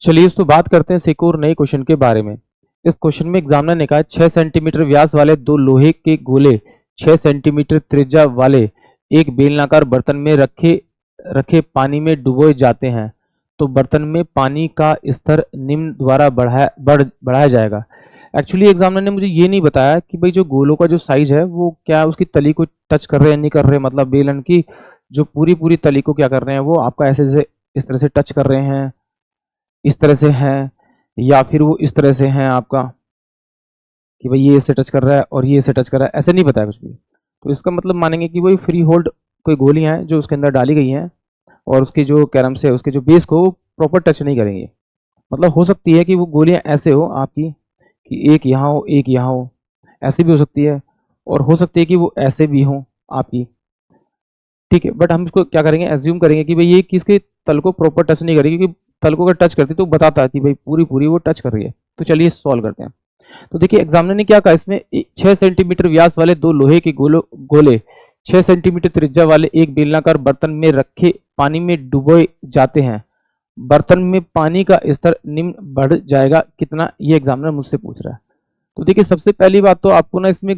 चलिए इसको बात करते हैं एक और नए क्वेश्चन के बारे में। इस क्वेश्चन में एग्जामिनर ने कहा 6 सेंटीमीटर व्यास वाले दो लोहे के गोले 6 सेंटीमीटर त्रिज्या वाले एक बेलनाकार बर्तन में रखे रखे पानी में डुबोए जाते हैं तो बर्तन में पानी का स्तर निम्न द्वारा बढ़ाया जाएगा। एक्चुअली एग्जामिनर ने मुझे ये नहीं बताया कि भाई जो गोलों का जो साइज है वो क्या उसकी तली को टच कर रहे हैं नहीं कर रहे, मतलब बेलन की जो पूरी पूरी तली को क्या कर रहे हैं वो आपका ऐसे से इस तरह से टच कर रहे हैं, इस तरह से हैं, या फिर वो इस तरह से हैं आपका कि भाई ये इससे टच कर रहा है और ये इससे टच कर रहा है, ऐसे नहीं बताया कुछ भी। तो इसका मतलब मानेंगे कि वही फ्री होल्ड कोई गोलियां हैं जो उसके अंदर डाली गई हैं और उसकी जो कैरम से उसके जो बेस को प्रॉपर टच नहीं करेंगे। मतलब हो सकती है कि वो गोलियां ऐसे हो आपकी कि एक यहाँ हो एक यहाँ हो, ऐसी भी हो सकती है, और हो सकती है कि वो ऐसे भी हो आपकी। ठीक है, बट हम इसको क्या करेंगे, एज्यूम करेंगे कि भाई ये किसके तल को प्रॉपर टच नहीं करेगी, क्योंकि तल को अगर टच करती तो बताता कि भाई पूरी पूरी वो टच कर रही है। तो चलिए सॉल्व करते हैं। तो देखिए एग्जामिनर ने क्या कहा, इसमें 6 सेंटीमीटर व्यास वाले दो लोहे के गोले 6 सेंटीमीटर त्रिज्या वाले एक बेलनाकार बर्तन में रखे पानी में डुबोए जाते हैं। बर्तन में पानी का स्तर निम्न बढ़ जाएगा कितना, ये एग्जामिनर मुझसे पूछ रहा है। तो देखिए सबसे पहली बात तो आपको ना इसमें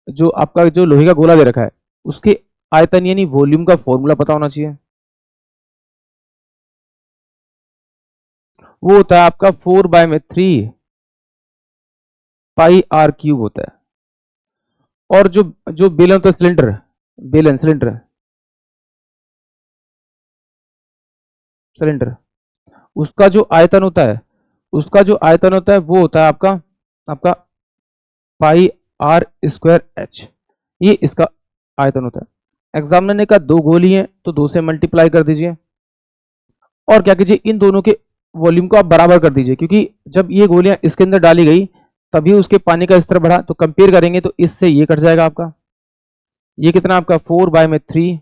जो आपका जो लोहे का गोला दे रखा है उसके आयतन यानी वॉल्यूम का फॉर्मूला पता होना चाहिए। वो होता है आपका 4/3 पाई आर क्यूब होता है। और जो जो बेलन होता है सिलेंडर, बेलन सिलेंडर सिलेंडर उसका जो आयतन होता है, उसका जो आयतन होता है वो होता है आपका आपका पाई आर स्क्वायर एच, ये इसका आयतन होता है। एग्जामिनर ने कहा दो गोली हैं तो 2 से मल्टीप्लाई कर दीजिए और क्या कीजिए इन दोनों के वॉल्यूम को आप बराबर कर दीजिए, क्योंकि जब ये गोलियां इसके अंदर डाली गई तभी उसके पानी का स्तर बढ़ा। तो कंपेयर करेंगे तो इससे ये कट जाएगा आपका, ये कितना आपका 4/3,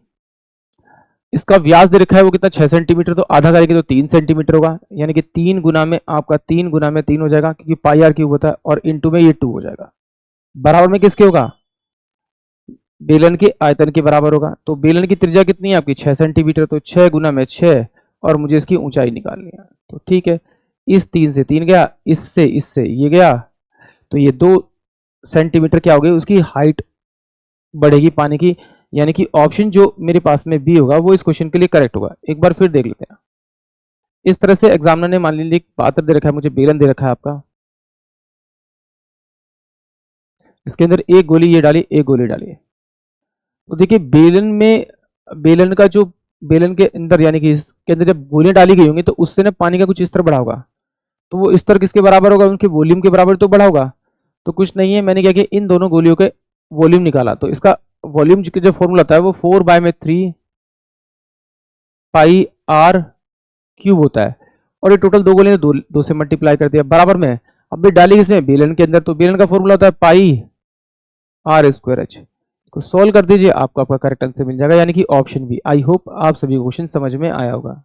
इसका व्यास दे रखा है वो कितना 6 सेंटीमीटर, तो आधा करेंगे तो 3 सेंटीमीटर होगा, यानी कि 3 गुना में आपका 3 गुना में 3 हो जाएगा, क्योंकि पाई आर क्यूब होता है, और इंटू में ये 2 हो जाएगा। बराबर में किसके होगा, बेलन के आयतन के बराबर होगा। तो बेलन की त्रिज्या कितनी है आपकी 6 सेंटीमीटर, तो 6 गुना में 6, और मुझे इसकी ऊंचाई निकालनी है। तो ठीक है, इस 3 से 3 गया, इससे ये गया, तो ये 2 सेंटीमीटर क्या हो गई उसकी हाइट बढ़ेगी पानी की, यानी कि ऑप्शन जो मेरे पास में बी होगा वो इस क्वेश्चन के लिए करेक्ट होगा। एक बार फिर देख लेते हैं। इस तरह से एग्जामिनर ने मान लीजिए पात्र दे रखा है, मुझे बेलन दे रखा है आपका, इसके अंदर एक गोली ये डाली एक गोली डाली। तो देखिए बेलन का जो बेलन के अंदर यानी कि इसके अंदर जब गोलियां डाली गई होंगी तो उससे ना पानी का कुछ स्तर बढ़ा होगा, तो वो स्तर किसके बराबर होगा, उनके वॉल्यूम के बराबर तो बढ़ा होगा। तो कुछ नहीं है, मैंने क्या किया इन दोनों गोलियों के वॉल्यूम निकाला, तो इसका वॉल्यूम जो फॉर्मूला था वो 4/3 पाई आर क्यूब होता है, और ये टोटल दो गोलियां दो से मल्टीप्लाई कर दिया बराबर में। अब भी डाली किसमें, बेलन के अंदर, तो बेलन का फॉर्मूला होता है पाई आर स्क्वायर एच। को सोल्व कर दीजिए, आपको आपका करेक्ट आंसर मिल जाएगा, यानी कि ऑप्शन बी। आई होप आप सभी क्वेश्चन समझ में आया होगा।